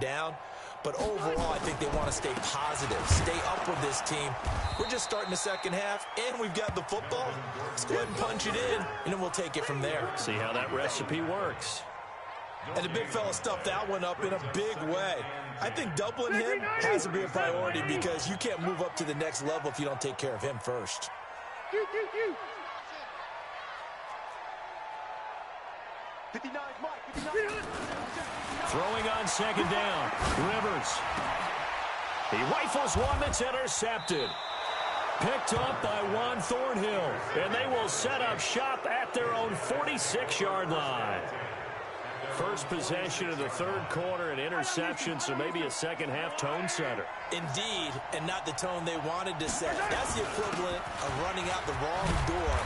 down. But overall, I think they want to stay positive, stay up with this team. We're just starting the second half, and we've got the football. Let's go ahead and punch it in, and then we'll take it from there. See how that recipe works. And the big fella stuffed that one up in a big way. I think doubling him has to be a priority because you can't move up to the next level if you don't take care of him first. Throwing on second down, Rivers. He rifles one that's intercepted. Picked up by Juan Thornhill, and they will set up shop at their own 46-yard line. First possession of the third quarter, an interception, so maybe a second-half tone setter. Indeed, and not the tone they wanted to set. That's the equivalent of running out the wrong door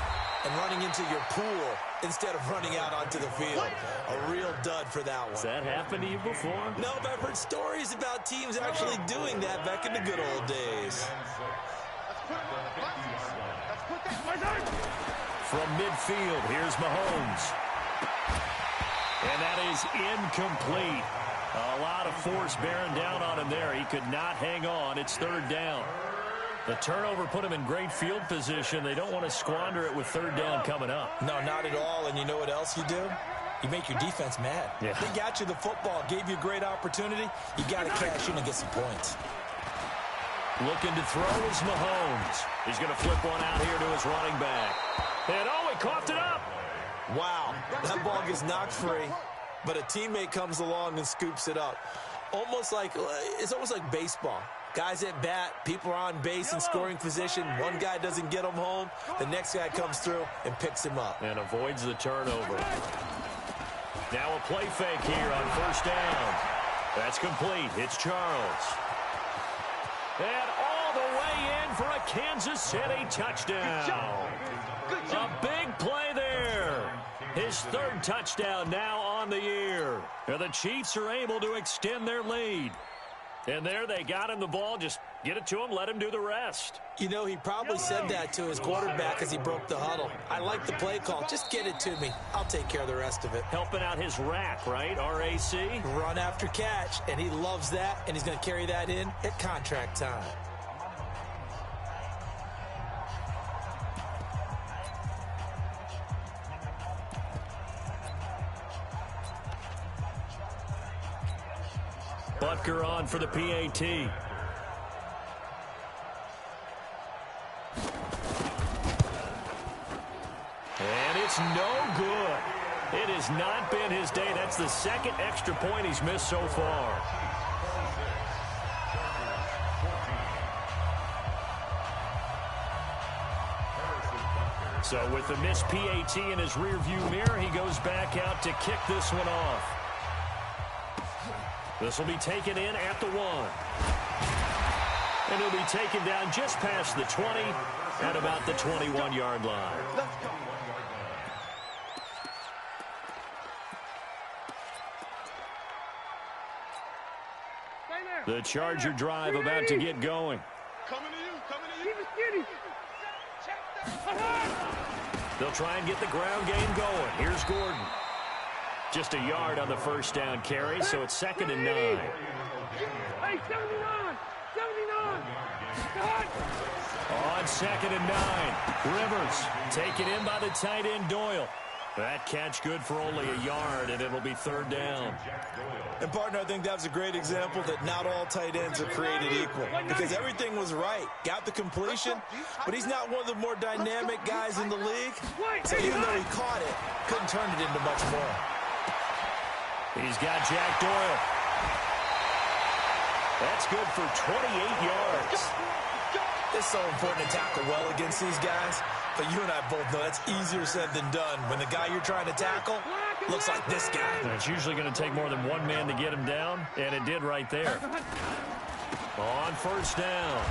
and running into your pool instead of running out onto the field. A real dud for that one. Has that happened to you before? No, but I've heard stories about teams actually doing that back in the good old days. From midfield, here's Mahomes. And that is incomplete. A lot of force bearing down on him there. He could not hang on. It's third down. The turnover put him in great field position. They don't want to squander it with third down coming up. No, not at all. And you know what else you do? You make your defense mad. Yeah. They got you the football, gave you a great opportunity. You got to cash in and get some points. Looking to throw is Mahomes. He's going to flip one out here to his running back. And oh, he coughed it up. Wow, that ball gets knocked free, but a teammate comes along and scoops it up. It's almost like baseball. Guys at bat, people are on base in scoring position. One guy doesn't get him home. The next guy comes through and picks him up. And avoids the turnover. Now a play fake here on first down. That's complete. It's Charles. And all the way in for a Kansas City touchdown. A big play there. His third touchdown now on the year. And the Chiefs are able to extend their lead. And there they got him the ball. Just get it to him, let him do the rest. You know, he probably said that to his quarterback as he broke the huddle. I like the play call. Just get it to me. I'll take care of the rest of it. Helping out his rack, right? R-A-C? Run after catch, and he loves that, and he's going to carry that in at contract time. Butker on for the PAT. And it's no good. It has not been his day. That's the second extra point he's missed so far. So with the missed PAT in his rearview mirror, he goes back out to kick this one off. This will be taken in at the 1. And it'll be taken down just past the 20 at about the 21-yard line. The Charger drive about to get going. They'll try and get the ground game going. Here's Gordon. Just a yard on the first down carry, so it's 2nd and 9. Hey, 79! 79! On 2nd and 9, Rivers taken in by the tight end Doyle. That catch good for only a yard, and it'll be third down. And, partner, I think that was a great example that not all tight ends are created equal because everything was right. Got the completion, but he's not one of the more dynamic guys in the league. So even though he caught it, couldn't turn it into much more. He's got Jack Doyle. That's good for 28 yards. It's so important to tackle well against these guys, but you and I both know that's easier said than done when the guy you're trying to tackle looks like this guy. And it's usually going to take more than one man to get him down, and it did right there. On first down,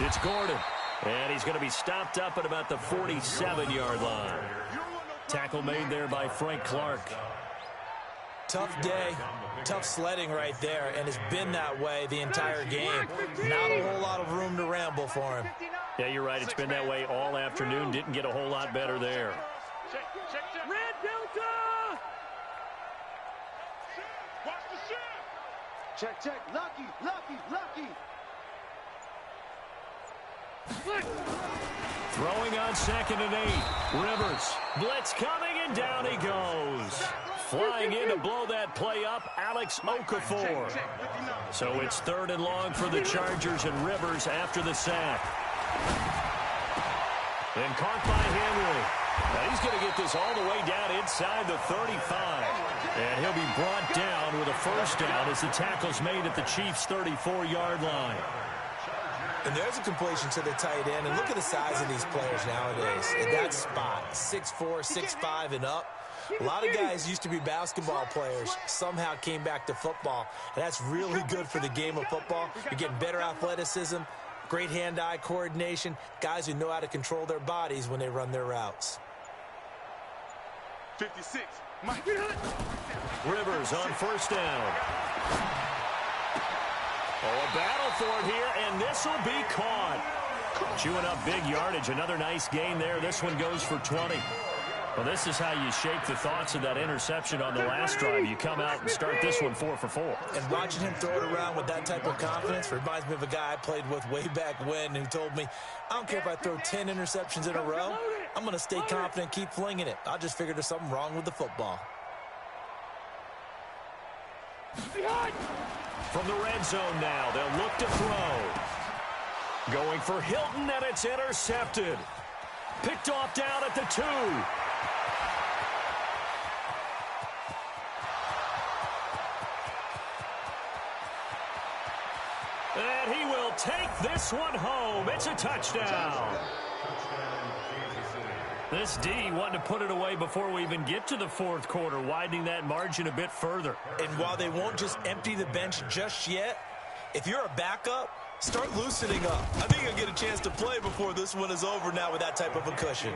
it's Gordon, and he's going to be stopped up at about the 47-yard line. Tackle made there by Frank Clark. Tough day, tough sledding right there, and it's been that way the entire game. Not a whole lot of room to ramble for him. Yeah, you're right. It's been that way all afternoon. Didn't get a whole lot better there. Red Delta! Check. Lucky. Throwing on 2nd and 8. Rivers. Blitz coming, and down he goes. Flying in to blow that play up, Alex Okafor. So it's 3rd and long for the Chargers, and Rivers after the sack. And caught by Henry. Now he's going to get this all the way down inside the 35. And he'll be brought down with a first down as the tackle's made at the Chiefs' 34-yard line. And there's a completion to the tight end. And look at the size of these players nowadays. In that spot, 6'4", 6'5", and up. A lot of guys used to be basketball players, somehow came back to football. And that's really good for the game of football. You're getting better athleticism, great hand-eye coordination, guys who know how to control their bodies when they run their routes. 56. Rivers on first down. Oh, a battle for it here, and this will be caught. Chewing up big yardage. Another nice gain there. This one goes for 20. Well, this is how you shake the thoughts of that interception on the last drive. You come out and start this one 4 for 4. And watching him throw it around with that type of confidence reminds me of a guy I played with way back when who told me, I don't care if I throw 10 interceptions in a row. I'm going to stay confident, keep flinging it. I just figured there's something wrong with the football. From the red zone now, they'll look to throw. Going for Hilton, and it's intercepted. Picked off down at the 2. And he will take this one home. It's a touchdown. This D wanted to put it away before we even get to the 4th quarter, widening that margin a bit further. And while they won't just empty the bench just yet, if you're a backup, start loosening up. I think you'll get a chance to play before this one is over now with that type of a cushion.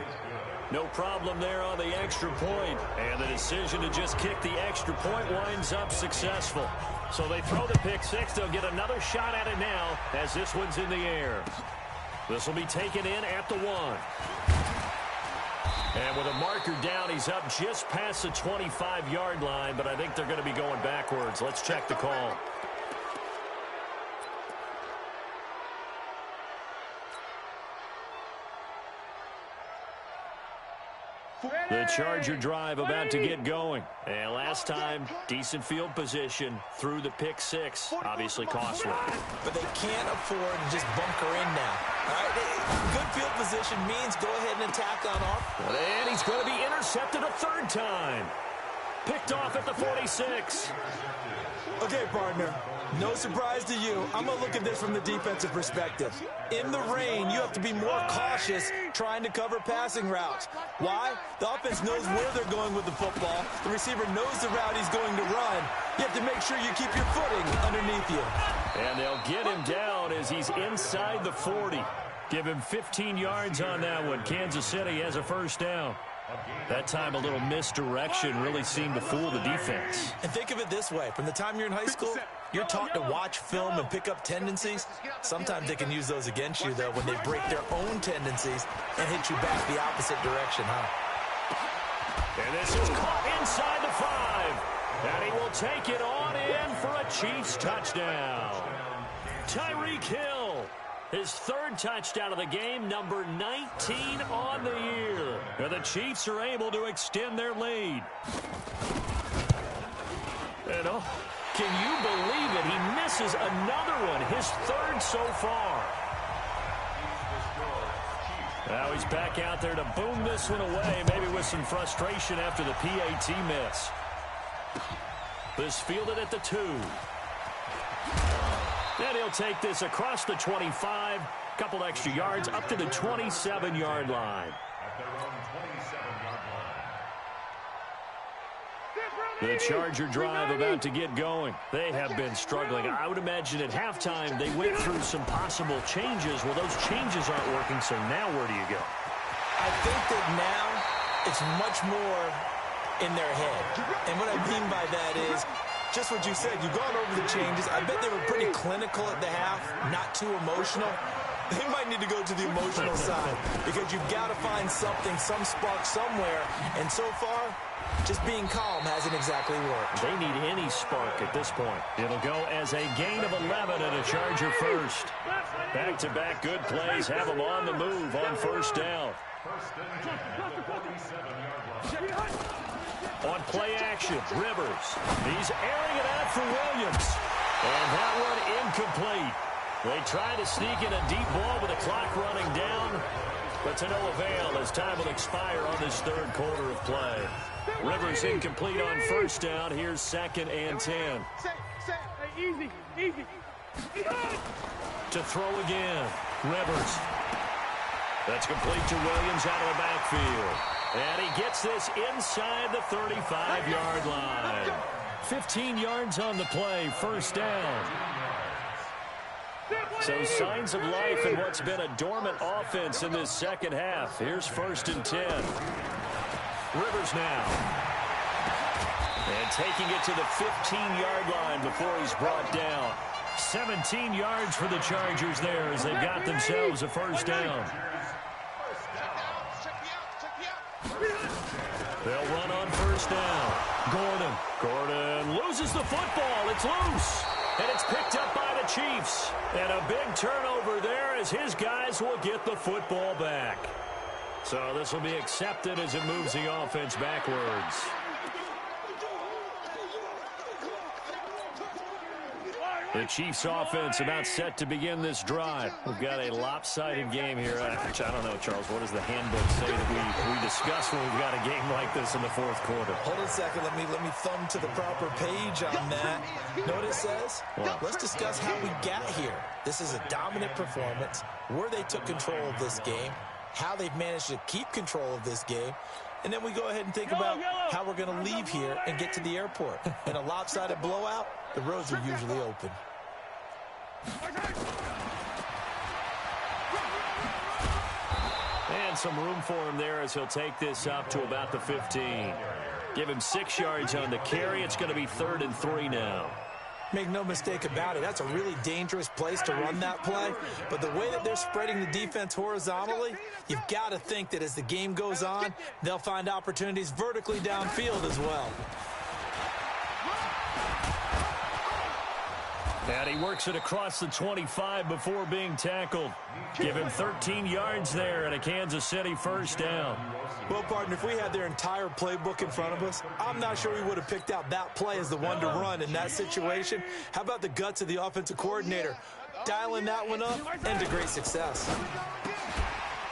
No problem there on the extra point. And the decision to just kick the extra point winds up successful. So they throw the pick 6. They'll get another shot at it now as this one's in the air. This will be taken in at the 1. And with a marker down, he's up just past the 25-yard line, but I think they're going to be going backwards. Let's check the call. The Charger drive about to get going. And last time, decent field position through the pick 6. Obviously costly. But they can't afford to just bunker in now. All right, good field position means go ahead and attack on off. And he's going to be intercepted a 3rd time. Picked off at the 46. Okay, partner, no surprise to you. I'm going to look at this from the defensive perspective. In the rain, you have to be more cautious trying to cover passing routes. Why? The offense knows where they're going with the football. The receiver knows the route he's going to run. You have to make sure you keep your footing underneath you. And they'll get him down as he's inside the 40. Give him 15 yards on that one. Kansas City has a first down. That time a little misdirection really seemed to fool the defense. And think of it this way. From the time you're in high school, you're taught to watch film and pick up tendencies. Sometimes they can use those against you, though, when they break their own tendencies and hit you back the opposite direction, huh? And this is caught inside the 5. And he will take it on in for a Chiefs touchdown. Tyreek Hill. His 3rd touchdown of the game, number 19 on the year. And the Chiefs are able to extend their lead. And oh, can you believe it? He misses another one, his 3rd so far. Now he's back out there to boom this one away, maybe with some frustration after the PAT miss. This fielded at the 2. Then he'll take this across the 25, couple extra yards, up to the 27-yard line. The Charger drive about to get going. They have been struggling. I would imagine at halftime they went through some possible changes. Well, those changes aren't working, so now where do you go? I think that now it's much more in their head. And what I mean by that is just what you said. You've gone over the changes. I bet they were pretty clinical at the half, not too emotional. They might need to go to the emotional side because you've got to find something, some spark somewhere. And so far, Just being calm hasn't exactly worked. They need any spark at this point. It'll go as a gain of 11 and a Charger first. Back-to-back good plays have them on the move on first down. On play action, Rivers. He's airing it out for Williams. And that one incomplete. They try to sneak in a deep ball with the clock running down, but to no avail as time will expire on this third quarter of play. Rivers incomplete on first down. Here's 2nd and 10. Easy. To throw again. Rivers. That's complete to Williams out of the backfield. And he gets this inside the 35-yard line. 15 yards on the play, first down. So signs of life in what's been a dormant offense in this second half. Here's 1st and 10. Rivers now. And taking it to the 15-yard line before he's brought down. 17 yards for the Chargers there as they've got themselves a first down. They'll run on first down. Gordon loses the football. It's loose. And it's picked up by the Chiefs. And a big turnover there as his guys will get the football back. So this will be accepted as it moves the offense backwards. The Chiefs offense about set to begin this drive. We've got a lopsided game here. Actually, I don't know, Charles, what does the handbook say that we discuss when we've got a game like this in the fourth quarter? Hold on a second. Let me thumb to the proper page on that. Know what it says? What? Let's discuss how we got here. This is a dominant performance, where they took control of this game, how they've managed to keep control of this game, and then we go ahead and think about how we're going to leave here and get to the airport. In a lopsided blowout, the roads are usually open. And some room for him there as he'll take this up to about the 15. Give him 6 yards on the carry. It's going to be 3rd and 3 now. Make no mistake about it, that's a really dangerous place to run that play. But the way that they're spreading the defense horizontally, you've got to think that as the game goes on, they'll find opportunities vertically downfield as well. And he works it across the 25 before being tackled. Give him 13 yards there and a Kansas City first down. Well, partner, if we had their entire playbook in front of us, I'm not sure we would have picked out that play as the one to run in that situation. How about the guts of the offensive coordinator? Dialing that one up and to great success.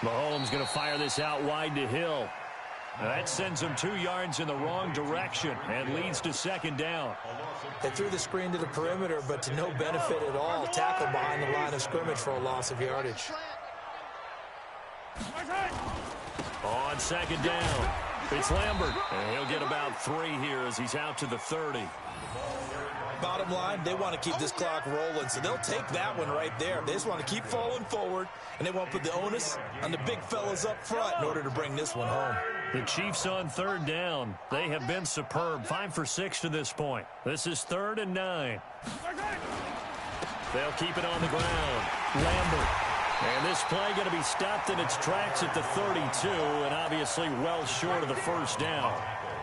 Mahomes going to fire this out wide to Hill. That sends him 2 yards in the wrong direction and leads to 2nd down. They threw the screen to the perimeter, but to no benefit at all. Tackle behind the line of scrimmage for a loss of yardage. On 2nd down, it's Lambert. And he'll get about 3 here as he's out to the 30. Bottom line, they want to keep this clock rolling, so they'll take that one right there. They just want to keep falling forward, and they want to put the onus on the big fellas up front in order to bring this one home. The Chiefs on 3rd down. They have been superb. 5 for 6 to this point. This is 3rd and 9. They'll keep it on the ground. Lambert. And this play going to be stopped in its tracks at the 32, and obviously well short of the first down.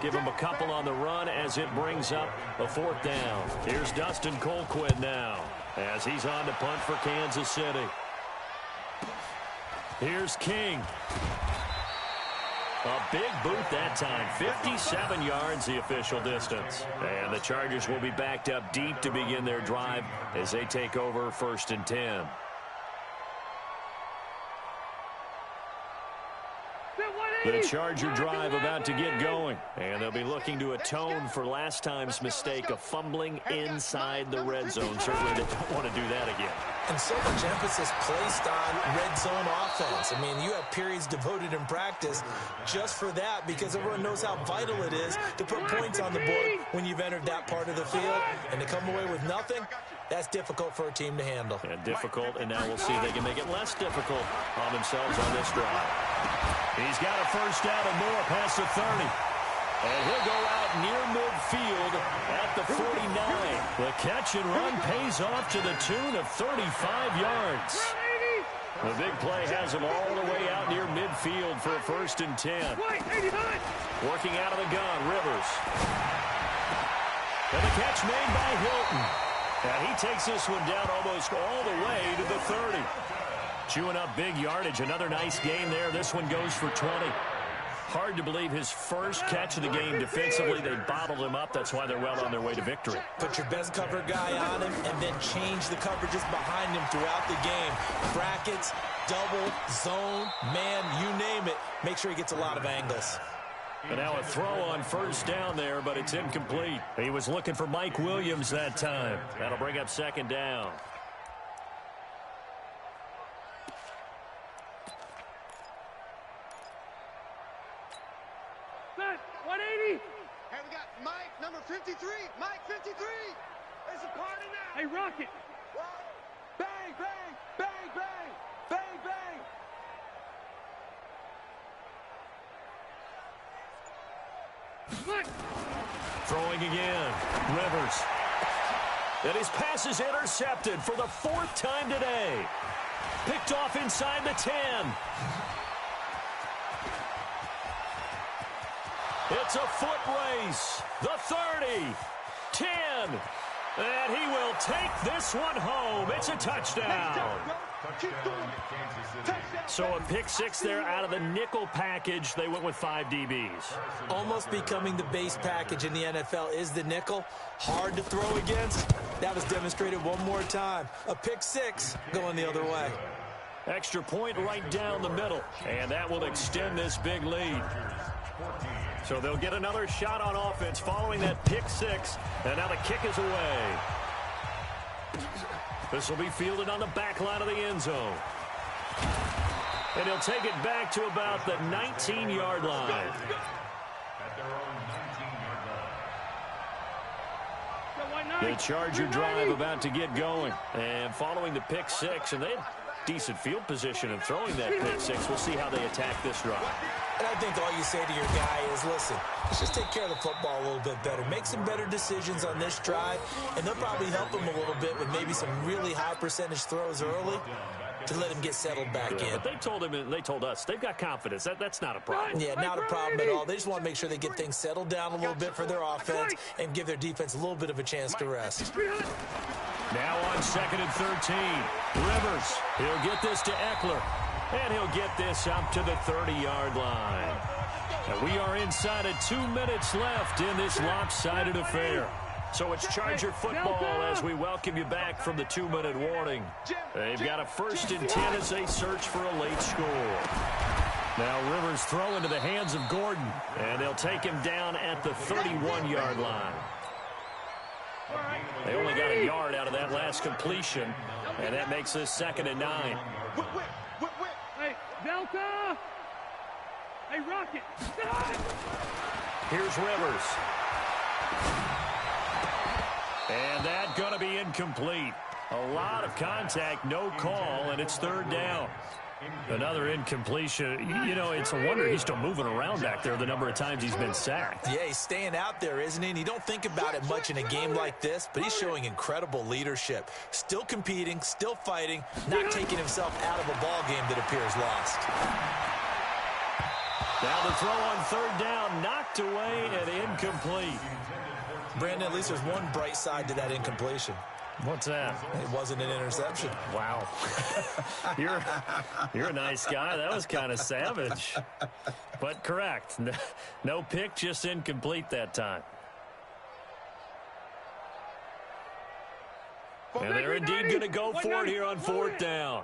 Give him a couple on the run as it brings up a 4th down. Here's Dustin Colquitt now as he's on to punt for Kansas City. Here's King. A big boot that time. 57 yards the official distance. And the Chargers will be backed up deep to begin their drive as they take over 1st and 10. The Charger drive about to get going, and they'll be looking to atone for last time's mistake of fumbling inside the red zone. Certainly they don't want to do that again. And so much emphasis placed on red zone offense. I mean, you have periods devoted in practice just for that because everyone knows how vital it is to put points on the board when you've entered that part of the field. And to come away with nothing, that's difficult for a team to handle. And difficult, and now we'll see if they can make it less difficult on themselves on this drive. He's got a first down and more past the 30. And he'll go out near midfield at the 49. The catch and run pays off to the tune of 35 yards. The big play has him all the way out near midfield for a 1st and 10. Working out of the gun, Rivers. And the catch made by Hilton. And he takes this one down almost all the way to the 30. Chewing up big yardage. Another nice gain there. This one goes for 20. Hard to believe his first catch of the game defensively. They bottled him up. That's why they're well on their way to victory. Put your best cover guy on him and then change the coverages behind him throughout the game. Brackets, double, zone, man, you name it. Make sure he gets a lot of angles. And now a throw on first down there, but it's incomplete. He was looking for Mike Williams that time. That'll bring up second down. Set, 180. Hey, we got Mike, number 53. Mike, 53. There's a part in there. Hey, Rocket. Bang, bang, bang, bang, bang, bang. Look. Throwing again. Rivers. And his pass is intercepted for the 4th time today. Picked off inside the 10. It's a foot race. The 30. 10. And he will take this one home. It's a touchdown. So a pick 6 there out of the nickel package. They went with 5 DBs. Almost becoming the base package in the NFL is the nickel. Hard to throw against. That was demonstrated one more time. A pick 6 going the other way. Extra point right down the middle. And that will extend this big lead. So they'll get another shot on offense following that pick 6. And now the kick is away. This will be fielded on the back line of the end zone. And he'll take it back to about the 19-yard line. The Charger drive about to get going. And following the pick 6, and they had decent field position in throwing that pick 6. We'll see how they attack this drive. And I think all you say to your guy is, listen, let's just take care of the football a little bit better. Make some better decisions on this drive, and they'll probably help him a little bit with maybe some really high percentage throws early to let him get settled back in. But they told him, and they told us, they've got confidence. That's not a problem. Yeah, not a problem at all. They just want to make sure they get things settled down a little bit for their offense and give their defense a little bit of a chance to rest. Now on 2nd and 13. Rivers, he'll get this to Eckler. And he'll get this up to the 30-yard line. And we are inside of 2 minutes left in this lopsided affair. So it's Charger football as we welcome you back from the 2-minute warning. They've got a 1st and 10 as they search for a late score. Now Rivers throw into the hands of Gordon. And they'll take him down at the 31-yard line. They only got a yard out of that last completion. And that makes this 2nd and 9. Hey, Delta. Hey, Rocket. Here's Rivers. And that's going to be incomplete. A lot of contact, no call, and it's 3rd down. Another incompletion. You know, it's a wonder he's still moving around back there the number of times he's been sacked. Yeah, he's staying out there, isn't he? And you don't think about it much in a game like this, but he's showing incredible leadership. Still competing, still fighting, not taking himself out of a ball game that appears lost. Now the throw on 3rd down, knocked away and incomplete. Brandon, at least there's one bright side to that incompletion. What's that? It wasn't an interception. Wow. You're a nice guy. That was kind of savage. But correct. No pick, just incomplete that time. And they're indeed going to go for it here on 4th down.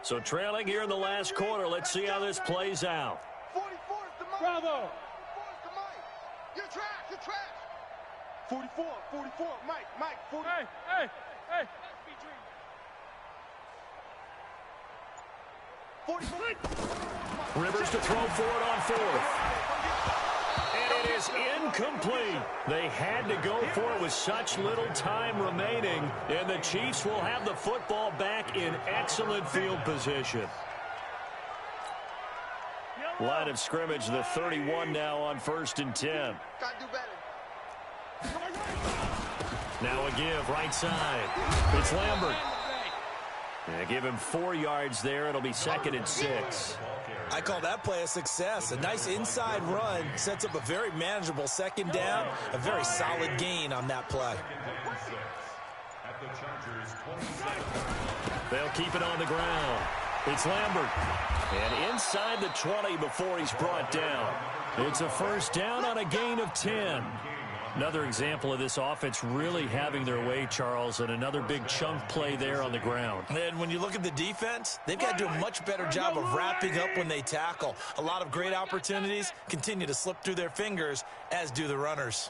So trailing here in the last quarter. Let's see how this plays out. 44's the Mike. Bravo. 44's the Mike. You're trash. You're trash. 44, Mike, 40. Hey. 44. Rivers to throw for it on 4th. And it is incomplete. They had to go for it with such little time remaining. And the Chiefs will have the football back in excellent field position. Line of scrimmage, the 31 now on 1st and 10. Gotta do better. Now a give, right side. It's Lambert. Yeah, give him 4 yards there. It'll be 2nd and 6. I call that play a success. A nice inside run sets up a very manageable 2nd down. A very solid gain on that play. They'll keep it on the ground. It's Lambert. And inside the 20 before he's brought down. It's a 1st down on a gain of 10. Another example of this offense really having their way, Charles, and another big chunk play there on the ground. And when you look at the defense, they've got to do a much better job of wrapping up when they tackle. A lot of great opportunities continue to slip through their fingers, as do the runners.